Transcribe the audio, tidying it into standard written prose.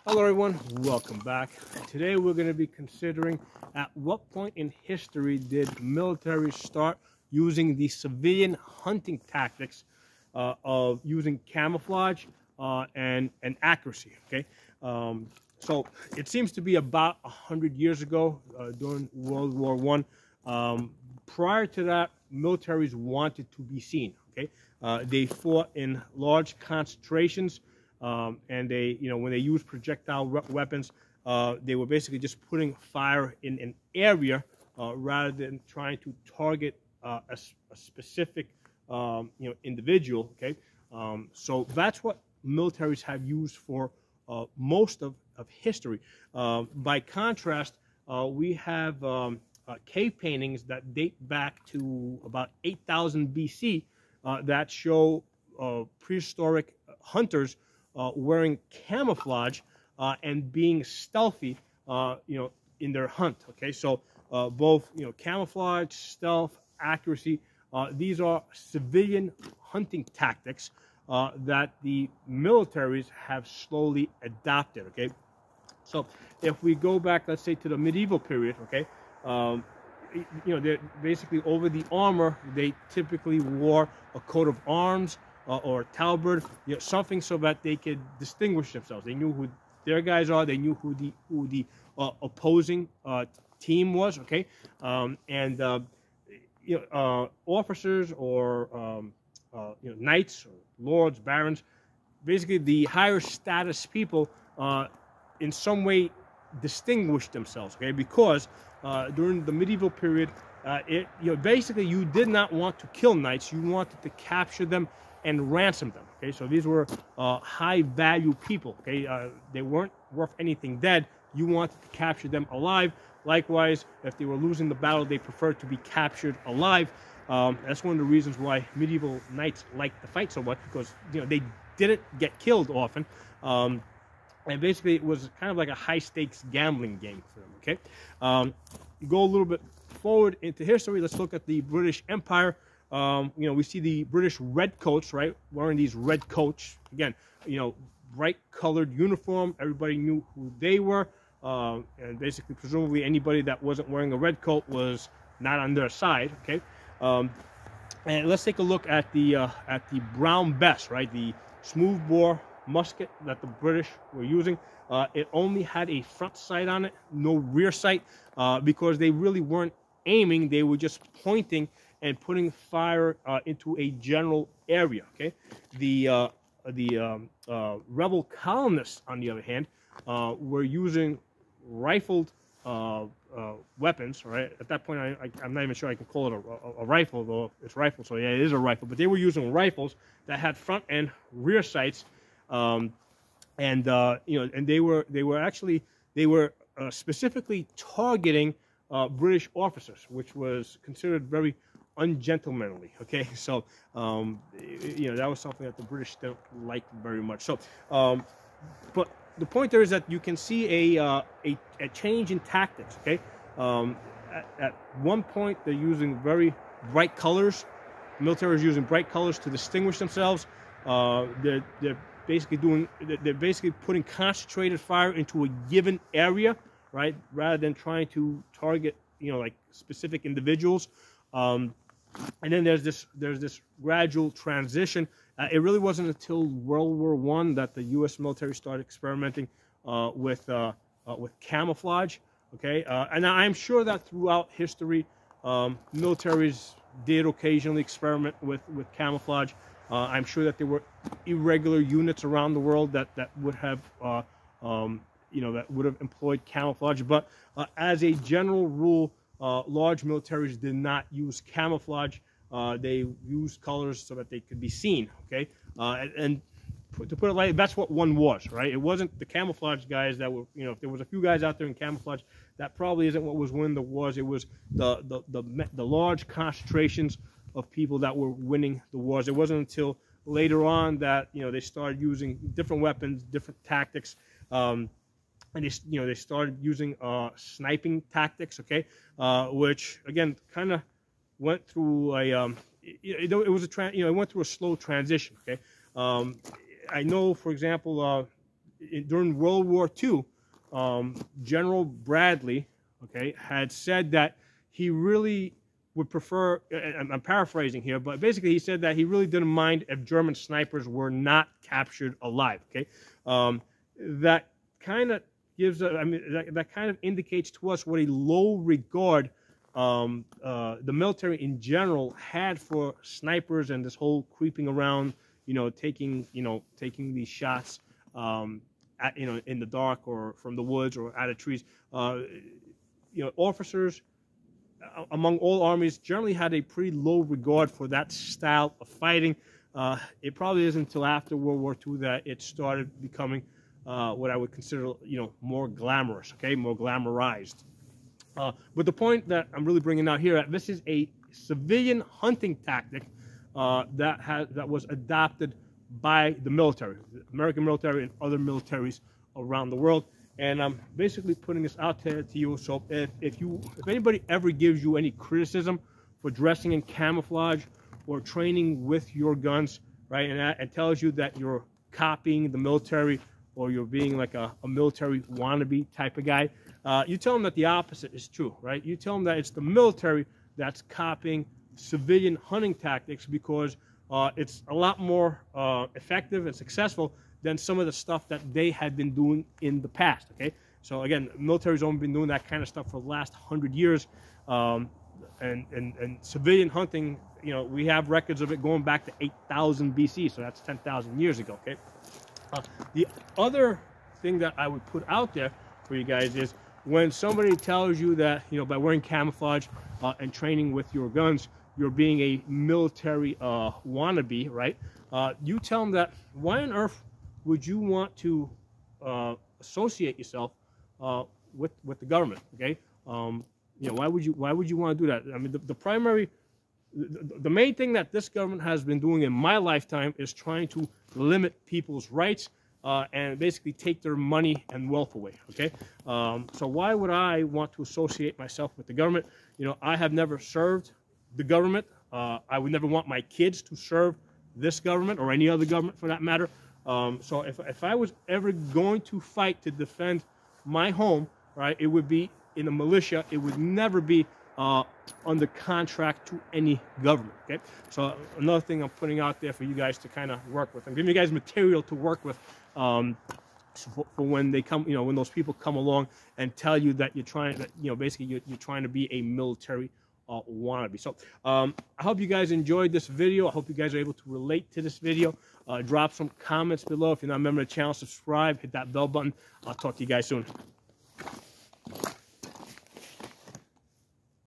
Hello everyone, welcome back. Today we're going to be considering at what point in history did militaries start using the civilian hunting tactics of using camouflage and accuracy. Okay, so it seems to be about 100 years ago during World War I. Prior to that, militaries wanted to be seen. Okay, they fought in large concentrations. And they, when they used projectile weapons, they were basically just putting fire in an area rather than trying to target a specific, individual. Okay, so that's what militaries have used for most of history. By contrast, we have cave paintings that date back to about 8,000 BC that show prehistoric hunters wearing camouflage and being stealthy, in their hunt. Okay, so both camouflage, stealth, accuracy. These are civilian hunting tactics that the militaries have slowly adopted. Okay, so if we go back, let's say, to the medieval period. Okay, they're basically over the armor. They typically wore a coat of arms. Or a talbot, something so that they could distinguish themselves. They knew who their guys are. They knew who the opposing team was. Okay, officers or knights, or lords, barons, basically the higher status people, in some way distinguished themselves. Okay, because during the medieval period, basically you did not want to kill knights. You wanted to capture them and ransom them. Okay, so these were high value people. Okay, they weren't worth anything dead. You wanted to capture them alive. Likewise, if they were losing the battle, they preferred to be captured alive. That's one of the reasons why medieval knights liked to fight so much, because they didn't get killed often, and basically it was kind of like a high stakes gambling game for them. Okay, go a little bit forward into history. Let's look at the British Empire. We see the British redcoats, right? Wearing these red coats. Again, bright colored uniform. Everybody knew who they were. And basically, presumably, anybody that wasn't wearing a red coat was not on their side. Okay. And let's take a look at the Brown Bess, right? The smoothbore musket that the British were using. It only had a front sight on it, no rear sight, because they really weren't aiming. They were just pointing and putting fire into a general area. Okay, the rebel colonists, on the other hand, were using rifled weapons. Right, at that point, I'm not even sure I can call it a rifle, though it's rifle. So yeah, it is a rifle. But they were using rifles that had front and rear sights, and they were specifically targeting British officers, which was considered very ungentlemanly. Okay, so that was something that the British don't like very much. So, but the point there is that you can see a change in tactics. Okay, at one point they're using very bright colors. The military is using bright colors to distinguish themselves. They're basically putting concentrated fire into a given area, right, rather than trying to target like specific individuals. And then there's this gradual transition. It really wasn't until World War I that the U.S. military started experimenting with camouflage. Okay, and I'm sure that throughout history, militaries did occasionally experiment with camouflage. I'm sure that there were irregular units around the world that would have that would have employed camouflage. But as a general rule, large militaries did not use camouflage. They used colors so that they could be seen. Okay, and to put it lightly, that's what one was, right? It wasn't the camouflage guys that were, if there was a few guys out there in camouflage, that probably isn't what was winning the wars. It was the large concentrations of people that were winning the wars. It wasn't until later on that they started using different weapons, different tactics. And they started using sniping tactics, okay, which again kind of went through a it went through a slow transition, okay. I know, for example, during World War II, General Bradley, okay, had said that he really would prefer, and I'm paraphrasing here, but basically he said that he really didn't mind if German snipers were not captured alive, okay? That kind of gives, that kind of indicates to us what a low regard the military in general had for snipers and this whole creeping around, taking these shots, in the dark or from the woods or out of trees. Officers among all armies generally had a pretty low regard for that style of fighting. It probably isn't until after World War II that it started becoming what I would consider, more glamorous, okay, more glamorized. But the point that I'm really bringing out here, this is a civilian hunting tactic that was adopted by the military, the American military and other militaries around the world. And I'm basically putting this out there to you. So if anybody ever gives you any criticism for dressing in camouflage or training with your guns, right, and tells you that you're copying the military or you're being like a military wannabe type of guy, you tell them that the opposite is true, right? You tell them that it's the military that's copying civilian hunting tactics because it's a lot more effective and successful than some of the stuff that they had been doing in the past, okay? So again, the military's only been doing that kind of stuff for the last 100 years. And civilian hunting, we have records of it going back to 8,000 BC, so that's 10,000 years ago, okay? The other thing that I would put out there for you guys is when somebody tells you that, by wearing camouflage and training with your guns, you're being a military wannabe, right? You tell them that, why on earth would you want to associate yourself with the government, okay? Why would you want to do that? I mean, the main thing that this government has been doing in my lifetime is trying to limit people's rights and basically take their money and wealth away, okay? So why would I want to associate myself with the government? I have never served the government. I would never want my kids to serve this government or any other government for that matter. So if I was ever going to fight to defend my home, right, it would be in a militia. It would never be under contract to any government, okay? So another thing I'm putting out there for you guys to kind of work with. I'm giving you guys material to work with for when they come, when those people come along and tell you that you're trying, basically you're trying to be a military wannabe. So I hope you guys enjoyed this video. I hope you guys are able to relate to this video. Drop some comments below. If you're not a member of the channel, subscribe, hit that bell button. I'll talk to you guys soon.